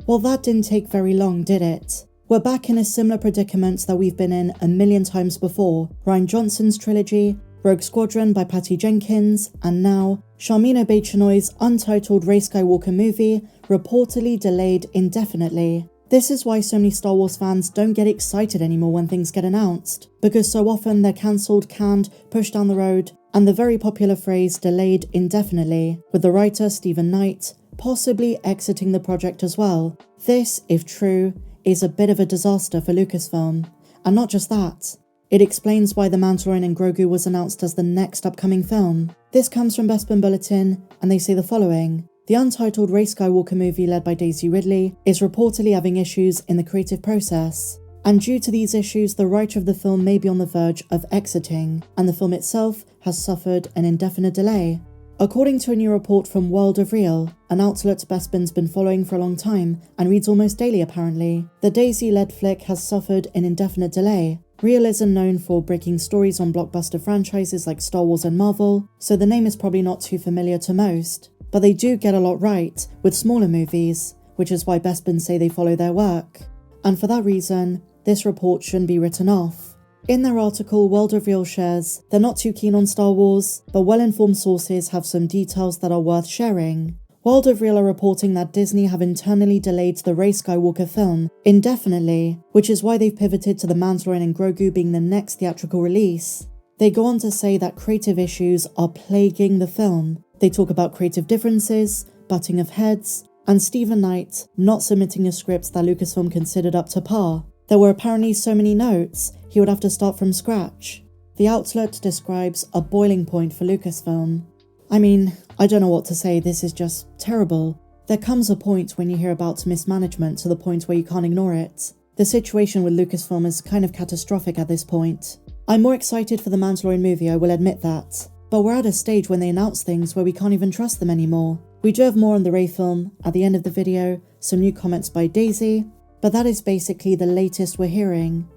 Well, that didn't take very long, did it? We're back in a similar predicament that we've been in a million times before. Rian Johnson's trilogy, Rogue Squadron by Patty Jenkins, and now Sharmeen Obaid Chinoy's untitled Rey Skywalker movie reportedly delayed indefinitely. This is why so many Star Wars fans don't get excited anymore when things get announced, because so often they're cancelled, canned, pushed down the road, and the very popular phrase delayed indefinitely, with the writer Stephen Knight possibly exiting the project as well. This, if true, is a bit of a disaster for Lucasfilm. And not just that, it explains why The Mandalorian and Grogu was announced as the next upcoming film. This comes from Bespin Bulletin, and they say the following. The untitled Rey Skywalker movie led by Daisy Ridley is reportedly having issues in the creative process. And due to these issues, the writer of the film may be on the verge of exiting, and the film itself has suffered an indefinite delay. According to a new report from World of Real, an outlet Bespin's been following for a long time and reads almost daily apparently, the Daisy-led flick has suffered an indefinite delay. Real isn't known for breaking stories on blockbuster franchises like Star Wars and Marvel, so the name is probably not too familiar to most. But they do get a lot right with smaller movies, which is why Bespin say they follow their work. And for that reason, this report shouldn't be written off. In their article, World of Real shares they're not too keen on Star Wars, but well-informed sources have some details that are worth sharing. World of Real are reporting that Disney have internally delayed the Rey Skywalker film indefinitely, which is why they've pivoted to The Mandalorian and Grogu being the next theatrical release. They go on to say that creative issues are plaguing the film. They talk about creative differences, butting of heads, and Stephen Knight not submitting a script that Lucasfilm considered up to par. There were apparently so many notes, he would have to start from scratch. The outlet describes a boiling point for Lucasfilm. I mean, I don't know what to say, this is just terrible. There comes a point when you hear about mismanagement to the point where you can't ignore it. The situation with Lucasfilm is kind of catastrophic at this point. I'm more excited for the Mandalorian movie, I will admit that. But we're at a stage when they announce things where we can't even trust them anymore. We do have more on the Rey film at the end of the video, some new comments by Daisy, but that is basically the latest we're hearing.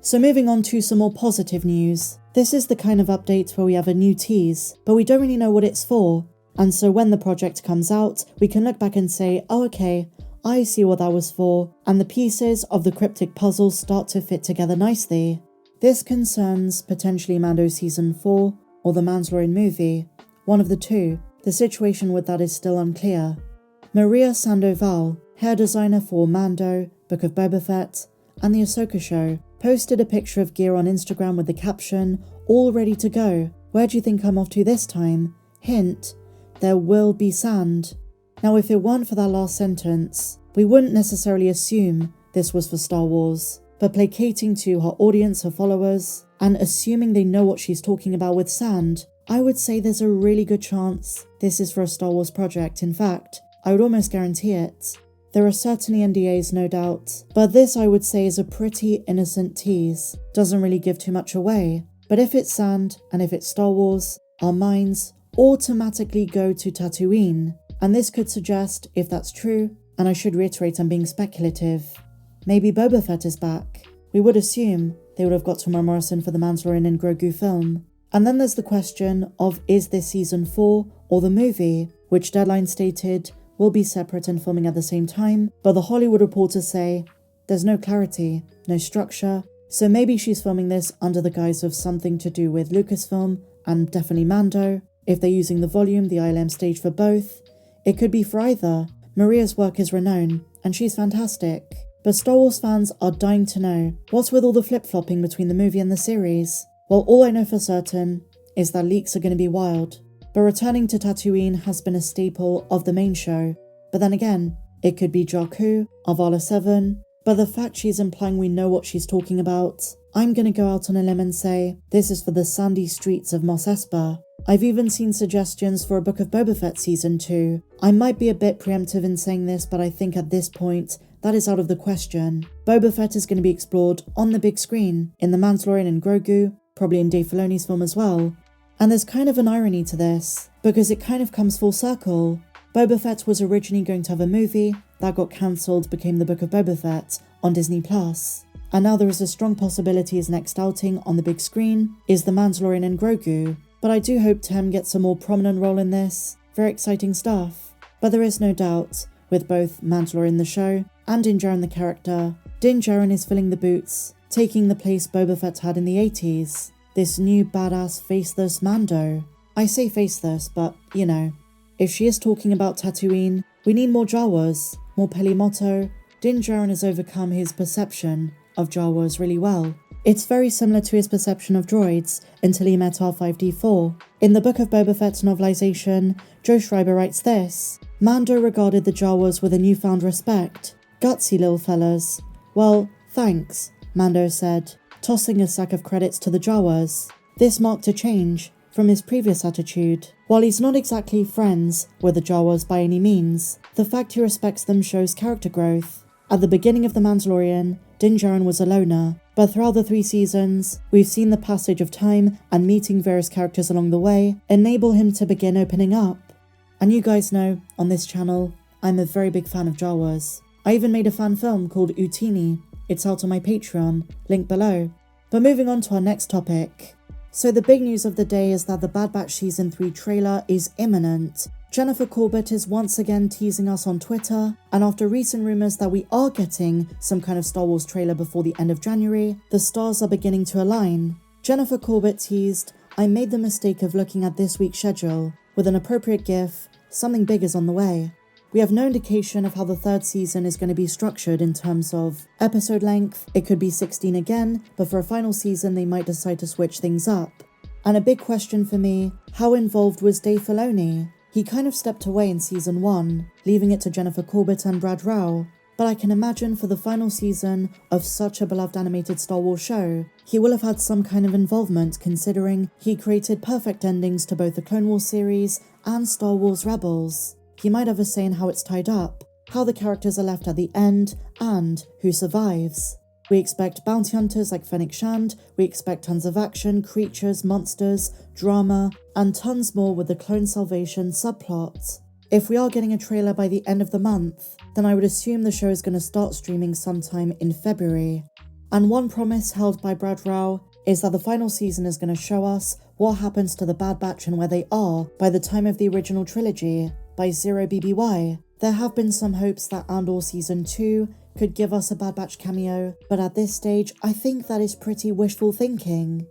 So moving on to some more positive news. This is the kind of update where we have a new tease, but we don't really know what it's for. And so when the project comes out, we can look back and say, oh okay, I see what that was for, and the pieces of the cryptic puzzle start to fit together nicely. This concerns potentially Mando Season 4, or the Mandalorian movie, one of the two. The situation with that is still unclear. Maria Sandoval, hair designer for Mando, Book of Boba Fett, and the Ahsoka show, posted a picture of gear on Instagram with the caption, all ready to go. Where do you think I'm off to this time? Hint, there will be sand. Now if it weren't for that last sentence, we wouldn't necessarily assume this was for Star Wars, but placating to her audience, her followers, and assuming they know what she's talking about with sand, I would say there's a really good chance this is for a Star Wars project. In fact, I would almost guarantee it. There are certainly NDAs, no doubt, but this I would say is a pretty innocent tease. Doesn't really give too much away. But if it's sand, and if it's Star Wars, our minds automatically go to Tatooine. And this could suggest, if that's true, and I should reiterate I'm being speculative, maybe Boba Fett is back. We would assume they would have got Tamara Morrison for the Mandalorian and Grogu film. And then there's the question of is this season 4 or the movie, which Deadline stated will be separate and filming at the same time, but the Hollywood reporters say there's no clarity, no structure, so maybe she's filming this under the guise of something to do with Lucasfilm and definitely Mando. If they're using the volume, the ILM stage for both, it could be for either. Maria's work is renowned, and she's fantastic. But Star Wars fans are dying to know, what's with all the flip-flopping between the movie and the series? Well, all I know for certain is that leaks are going to be wild. But returning to Tatooine has been a staple of the main show. But then again, it could be Jakku, Avala 7, but the fact she's implying we know what she's talking about, I'm going to go out on a limb and say this is for the sandy streets of Mos Espa. I've even seen suggestions for a Book of Boba Fett Season 2. I might be a bit preemptive in saying this, but I think at this point, that is out of the question. Boba Fett is going to be explored on the big screen, in The Mandalorian and Grogu, probably in Dave Filoni's film as well. And there's kind of an irony to this, because it kind of comes full circle. Boba Fett was originally going to have a movie, that got cancelled, became The Book of Boba Fett on Disney+. And now there is a strong possibility his next outing on the big screen is The Mandalorian and Grogu. But I do hope Tem gets a more prominent role in this. Very exciting stuff. But there is no doubt, with both Mandalorian the show and Din Djarin the character. Din Djarin is filling the boots, taking the place Boba Fett had in the 80s. This new badass faceless Mando. I say faceless, but you know. If she is talking about Tatooine, we need more Jawas, more Pelimoto. Din Djarin has overcome his perception of Jawas really well. It's very similar to his perception of droids until he met R5-D4. In the Book of Boba Fett's novelization, Joe Schreiber writes this: Mando regarded the Jawas with a newfound respect. Gutsy little fellas. Well, thanks, Mando said, tossing a sack of credits to the Jawas. This marked a change from his previous attitude. While he's not exactly friends with the Jawas by any means, the fact he respects them shows character growth. At the beginning of The Mandalorian, Din Djarin was a loner, but throughout the 3 seasons, we've seen the passage of time and meeting various characters along the way enable him to begin opening up. And you guys know, on this channel, I'm a very big fan of Jawas. I even made a fan film called Utini. It's out on my Patreon, link below. But moving on to our next topic. So the big news of the day is that the Bad Batch Season 3 trailer is imminent. Jennifer Corbett is once again teasing us on Twitter, and after recent rumours that we are getting some kind of Star Wars trailer before the end of January, the stars are beginning to align. Jennifer Corbett teased, "I made the mistake of looking at this week's schedule. With an appropriate gif, something big is on the way." We have no indication of how the 3rd season is going to be structured in terms of episode length. It could be 16 again, but for a final season they might decide to switch things up. And a big question for me, how involved was Dave Filoni? He kind of stepped away in season 1, leaving it to Jennifer Corbett and Brad Rau. But I can imagine for the final season of such a beloved animated Star Wars show, he will have had some kind of involvement considering he created perfect endings to both the Clone Wars series and Star Wars Rebels. He might have a say in how it's tied up, how the characters are left at the end, and who survives. We expect bounty hunters like Fennec Shand, we expect tons of action, creatures, monsters, drama, and tons more with the clone salvation subplot. If we are getting a trailer by the end of the month, then I would assume the show is going to start streaming sometime in February. And one promise held by Brad Rau is that the final season is going to show us what happens to the Bad Batch and where they are by the time of the original trilogy, by 0BBY. There have been some hopes that Andor Season 2 could give us a Bad Batch cameo, but at this stage, I think that is pretty wishful thinking.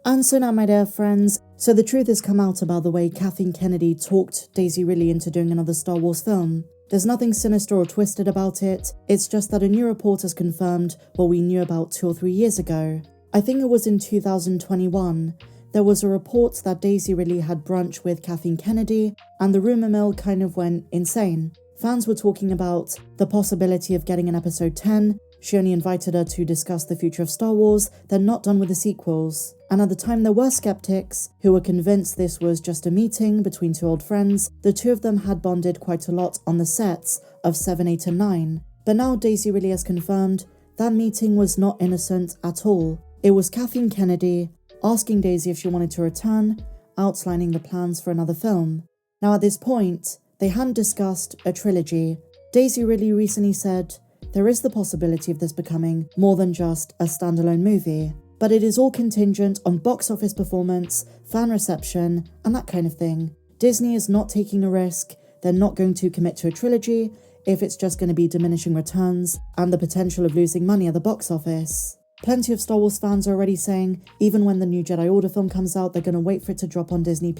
And so now, my dear friends, so the truth has come out about the way Kathleen Kennedy talked Daisy Ridley into doing another Star Wars film. There's nothing sinister or twisted about it, it's just that a new report has confirmed what we knew about 2 or 3 years ago. I think it was in 2021. There was a report that Daisy Ridley had brunch with Kathleen Kennedy, and the rumour mill kind of went insane. Fans were talking about the possibility of getting an episode 10, she only invited her to discuss the future of Star Wars, they're not done with the sequels. And at the time there were skeptics who were convinced this was just a meeting between 2 old friends. The 2 of them had bonded quite a lot on the sets of 7, 8 and 9. But now Daisy Ridley has confirmed that meeting was not innocent at all. It was Kathleen Kennedy asking Daisy if she wanted to return, outlining the plans for another film. Now at this point, they hadn't discussed a trilogy. Daisy Ridley recently said, there is the possibility of this becoming more than just a standalone movie, but it is all contingent on box office performance, fan reception, and that kind of thing. Disney is not taking a risk, they're not going to commit to a trilogy if it's just going to be diminishing returns and the potential of losing money at the box office. Plenty of Star Wars fans are already saying, even when the new Jedi Order film comes out, they're going to wait for it to drop on Disney+.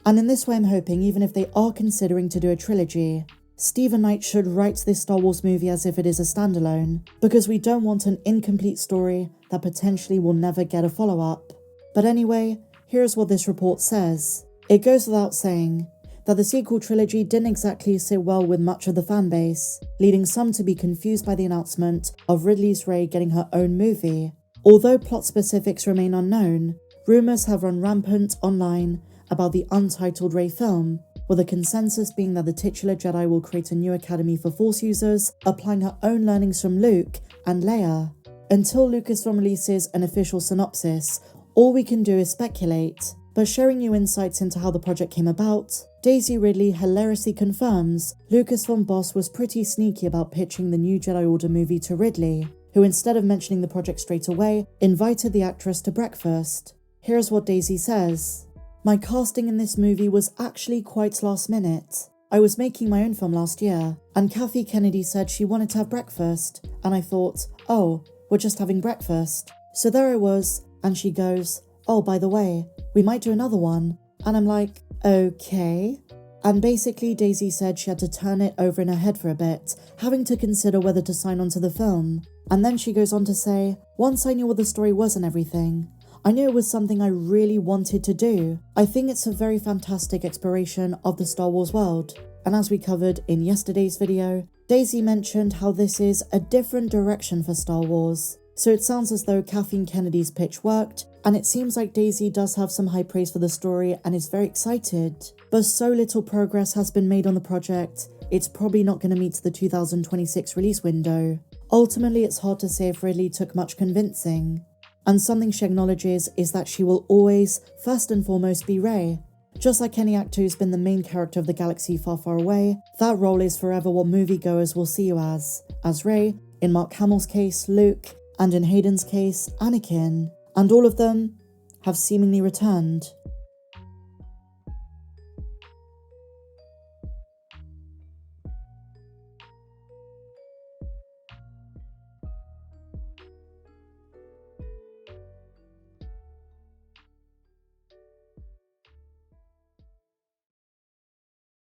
And in this way I'm hoping, even if they are considering to do a trilogy, Stephen Knight should write this Star Wars movie as if it is a standalone, because we don't want an incomplete story that potentially will never get a follow-up. But anyway, here's what this report says. It goes without saying that the sequel trilogy didn't exactly sit well with much of the fanbase, leading some to be confused by the announcement of Ridley's Rey getting her own movie. Although plot specifics remain unknown, rumours have run rampant online about the untitled Rey film, with the consensus being that the titular Jedi will create a new academy for Force users, applying her own learnings from Luke and Leia. Until Lucasfilm releases an official synopsis, all we can do is speculate, but sharing new insights into how the project came about, Daisy Ridley hilariously confirms Lucasfilm boss was pretty sneaky about pitching the new Jedi Order movie to Ridley, who instead of mentioning the project straight away, invited the actress to breakfast. Here's what Daisy says. My casting in this movie was actually quite last minute. I was making my own film last year, and Kathy Kennedy said she wanted to have breakfast, and I thought, oh, we're just having breakfast. So there I was, and she goes, oh, by the way, we might do another one. And I'm like, okay. And basically Daisy said she had to turn it over in her head for a bit, having to consider whether to sign on to the film. And then she goes on to say, once I knew what the story was and everything, I knew it was something I really wanted to do. I think it's a very fantastic exploration of the Star Wars world. And as we covered in yesterday's video, Daisy mentioned how this is a different direction for Star Wars. So it sounds as though Kathleen Kennedy's pitch worked, and it seems like Daisy does have some high praise for the story and is very excited. But so little progress has been made on the project, it's probably not going to meet the 2026 release window. Ultimately, it's hard to say if Ridley took much convincing. And something she acknowledges is that she will always, first and foremost, be Rey. Just like any actor who's been the main character of the galaxy far, far away, that role is forever what moviegoers will see you as Rey, in Mark Hamill's case, Luke, and in Hayden's case, Anakin. And all of them have seemingly returned.